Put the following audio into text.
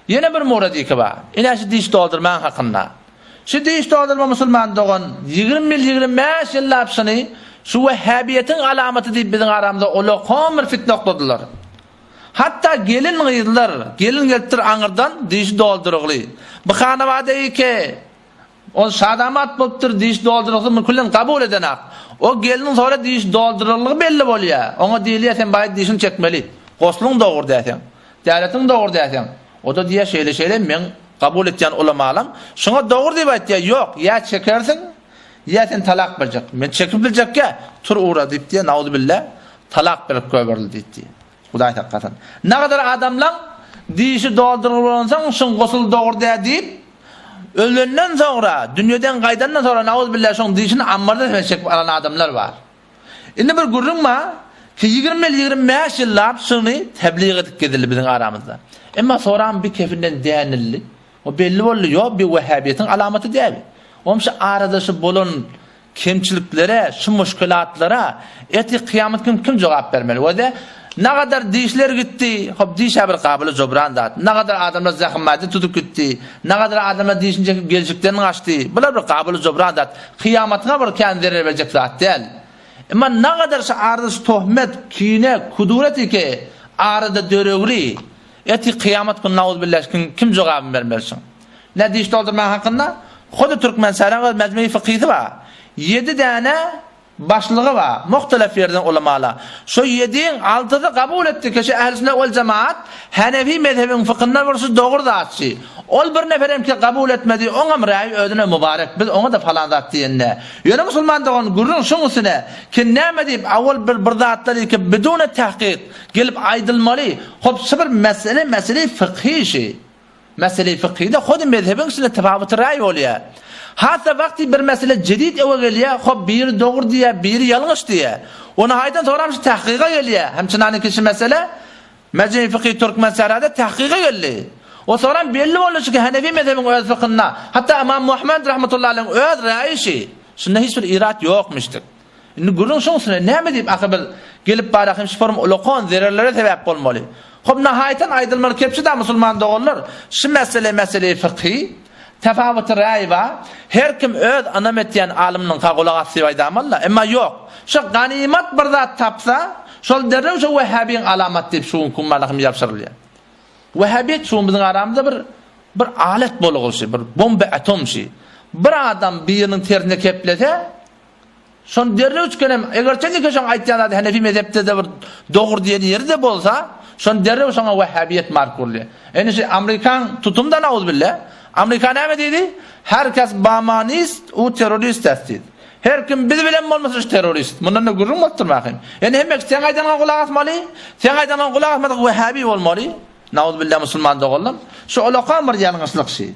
Yine bir muradiki var. Ina şu diş doldurman hakkında. Şu diş doldurma musulman doğan 20-25 yıl lapsını şu Vehhabiyetin alamatı deyip bizim aramızda olaqan bir fitne okladılar. Hatta gelin gıydılar. Gelin getir anırdan diş dolduruqlı. Bu xanavada ki o sadamat boptur diş dolduruqlı mülkülün kabul edenak. O gelinin sonra diş doldurulығы belli boluyor. Ona deyiliyor sen bayit dişini çekmeli. Qoslun doğur deysen. Devletin doğur deysen. O da diye şeyle men kabul edeceğin ulamalam. Şuna doğur deyip ayt diye yok. Ya çekersin ya sen talak verecek. Men çekip bilecek ya tur uğra deyip diye nauzubillah talak verip koyverdi diye. Huday hakikaten. Ne kadar adamlar dişi doldurulursan şun qosul doğur deyip ölünden sonra, dünyadan qaydandan sonra nauzubillah şun dişini ammarda çekip alan adamlar var. Indi bir gurrunma ki 20-25 yıllar şunu tebliğ edip gidildi bizim aramızda. Ama sonra bir kefinden değinildi. O belli oluyor bir Vehhabiyetin alamatı değil. Onun şu arada şu bolun kemçiliklere, şu müşkülatlara eti kıyamet gün kim cevap vermeli? O da ne kadar dişler gitti, hop diş bir kabili cobran da. Ne kadar adamlar zahmeti tutup gitti. Ne kadar adamlar dişince geleceklerini açtı. Bunlar bir kabili cobran da. Kıyametine bir kendileri verecek zat değil. Ama ne kadar şu arada şu tohmet, kine, kudureti ki arada dörögli. Eti kıyamet günü nauzubillah kim cevap vermelsin? Ne diş doldurma hakkında? Xudu Türkmen Sarı'nın mecmui fıkhisi var. 7 tane başlığı var. Muhtelif yerden ulamalar. Şu 7'in 6'sı kabul etti ki ehl-i sünnet vel cemaat Hanefi mezhebinin fıkhından birisi doğru zatçı. Ol bir neferim ki kabul etmedi. Ona ra'yi ödüne mübarek. Biz ona da falan zat diyenne. Yine Müslüman doğan gurrun şunusine ki ne deyip avval bir zatları ki bidune tahkik gelip aydılmalı. Hop sıfır mesele fıkhi şey. Mesele fıkhi de xud mezhebin üstüne tefavut ra'yi oluyor. Hatta vakti bir mesele cedid eve geliyor. Hop biri doğru diye, biri yanlış diye. Ona haydan sonra bir tahkika geliyor. Hemçinani kişi mesele Mecmi Fıkhi Türkmen Sarı'da tahkika geliyor. O sonra belli oluyor ki Hanefi mezhebinin öz fıkhına. Hatta İmam Muhammed rahmetullahi aleyh öz ra'yi şey. Şunda hiçbir irat yokmuştur. Şimdi gurun şunusuna ne deyip akıbıl gelip bari şu form ulaqan zerarlara sebep olmalı. Hop nihayeten aydılmalı kepsi de Müslüman doğulur. Şu mesele fıkhi tefavut ra'yi var. Her kim öz anam ettiyen aliminin kagulağası vaydamalla. Ama yok. Şu ganimet bir zat tapsa şol derrev şu Vehhabiyin alamat deyip şuun kummalakım yapşırılıyor. Vehhabiyet şuun bizim aramızda bir alet boluğu şey, bir bomba atom şey. Bir adam birinin tersine keplese şon derrev üçkenem egerçenlik ki şon aytyanada Hanefi mezhepte de bir doğru diyen yeri de bolsa şon derrev şona Vehhabiyet markurluyor. Yani şey Amerikan tutumda nauzubillah. Amerika ne dedi? Herkes bamanist, o terörist dedi. Her kim bizi bilen olmasa terörist. Bundan da gurur mu tutturmayayım? Yani hem sen aydan kulak asmalı, sen aydan kulak asmadık Vehhabi olmalı. Nauzubillah Müslüman doğalım. Şu olaqan bir yanlışlık şey.